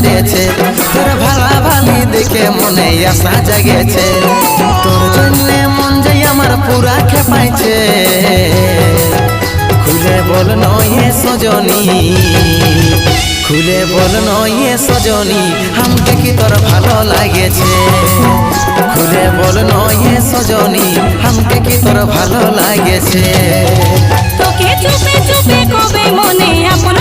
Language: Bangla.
করেছে তোর ভালা ভালি দেখে মনে আশা জাগেছে তোর জন্য মন যে আমার পুরা খেপাইছে খুলে বল নয়ে সজনী খুলে বল নয়ে সজনী আমাকে কি তোর ভালো লাগেছে খুলে বল নয়ে সজনী আমাকে কি তোর ভালো লাগেছে তোকে চুপে চুপে কবে মনে আপন